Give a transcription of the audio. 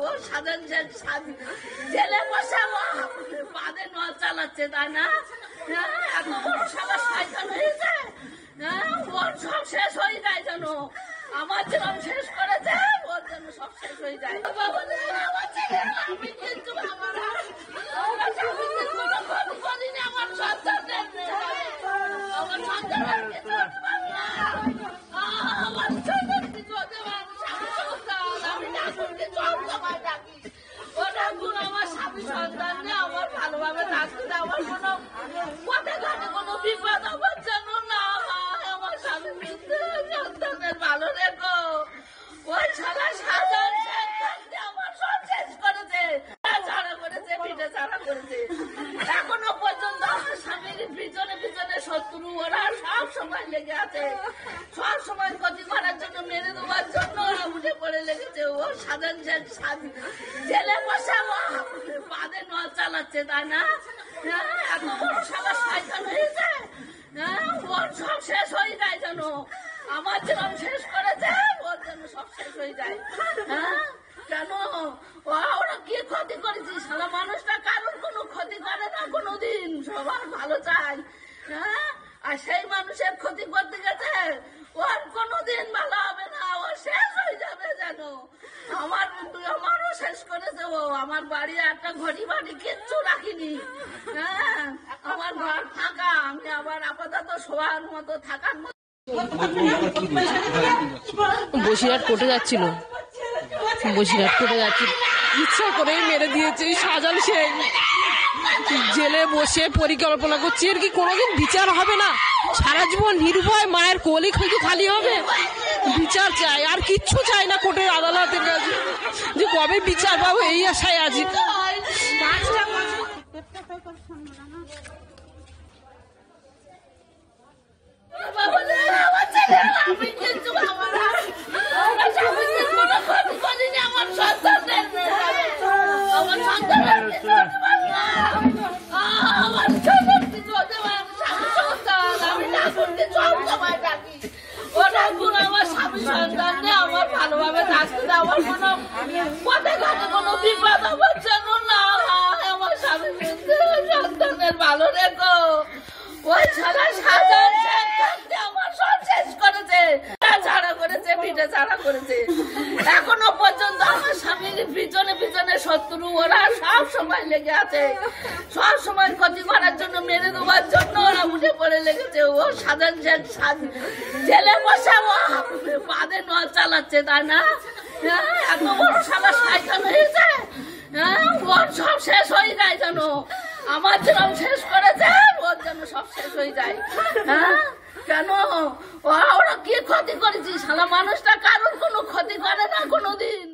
ও সাধারণ জেলে বসে বাদে নয় চালাচ্ছে, তাই না? এত বড় সালা শয়তান হয়েছে, ওর সব শেষ হয়ে যায় যেন আমার যেরকম শেষ করেছে ওর জন্য সব শেষ হয়ে যায়। আমি কিন্তু আমার করিনি আমার সন্তানদের, আমার সন্তানের কিছু হতে পারে না, আমার সন্তান কিছু হতে পারে না। আমি ডাকুন কিছু সবাই ডাকি, ও ডাকুন আমার স্বামী সন্তান নেই, আমার ভালোভাবে ডাকতে, আমার কোনো পথে ঘাটে কোনো বিপদ আমার জন্য না হয়, আমার স্বামী সন্তানের ভালো রেখো। ওই সারা সাধারণ আমার সব শেষ করেছে, ছাড়া করেছে, পিঠে ছাড়া করেছে। এখনো পর্যন্ত আমার স্বামীর পিছনে পিছনে শত্রু, ওরা সব সময় লেগে আছে, সব সময় ক্ষতি করার জন্য, মেরে দেওয়ার জন্য ওরা উঠে পড়ে লেগেছে। ও সাধারণ জেলে বসে বাদে নয় চালাচ্ছে, তাই না? এত বড় সালা শয়তান হয়েছে, ওর সব শেষ হয়ে যায় যেন আমার যেরকম শেষ করেছে ওর জন্য সব শেষ হয়ে যায়। কেন ওরা কি ক্ষতি করেছি? সারা মানুষটা কারোর কোনো ক্ষতি করে না কোনোদিন, সবার ভালো চায়, আর সেই মানুষের ক্ষতি করতে গেছে ওর কোনোদিন ভালো হবে না, ও শেষ হয়ে যাবে যেন। আমারও শেষ করেছে ও, আমার বাড়ি একটা ঘড়ি বাড়ি কিচ্ছু রাখিনি, আমার ঘর ফাঁকা, আমি আবার আপাতত শোয়ার মতো থাকার মতো। বসিরহাট কোর্টে যাচ্ছিল, বসিরহাট কোর্টে যাচ্ছিল, ইচ্ছা করেই মেরে দিয়েছে শাহজাহান শেখ। জেলে বসে পরিকল্পনা করছে এর কি কোনোদিন বিচার হবে না? সারা জীবন নির্ভয় মায়ের কোলে খালি হবে। বিচার চাই, আর কিচ্ছু চাই না কোর্টের আদালতের কাছে, যে কবে বিচার পাবো এই আশায় আছি। আমি কিন্তু আমার স্বামীকে কোনো ক্ষতি করিনি, আমার সন্তানদের, আমার সন্তানের কিছু হতে পারে না, আমার সন্তান কিছু হতে পারে না, স্বামী সন্তান, আমি ডাকুন কিছু সবাই ডাকি, ও ডাকুন আমার স্বামী সন্তান নেই, আমার ভালোভাবে থাকতে, আমার কোনো পথে ঘাটে কোনো বিপদ আমার জন্য না হয়, আমার স্বামী সন্তানের ভালো রেখো। ওই সারা সাধারণ আমার সব শেষ করেছে, ছাড়া করেছে, পিঠে ছাড়া করেছে। এখনো পর্যন্ত আমার স্বামীর পিছনে পিছনে শত্রু, ওরা সব সময় লেগে আছে, সব সময় ক্ষতি করার জন্য, মেরে দেওয়ার জন্য ওরা উঠে পড়ে লেগেছে। ও সাধারণ জেলে বসে বাদে নয় চালাচ্ছে, তাই না? এত বড় সালা শয়তান হয়েছে, ওর সব শেষ হয়ে যায় যেন আমার যেরকম শেষ করেছে ওর জন্য সব শেষ হয়ে যায়। কেন ওরা কি ক্ষতি করেছি? সারা মানুষটা কারোর কোনো ক্ষতি করে না কোনোদিন।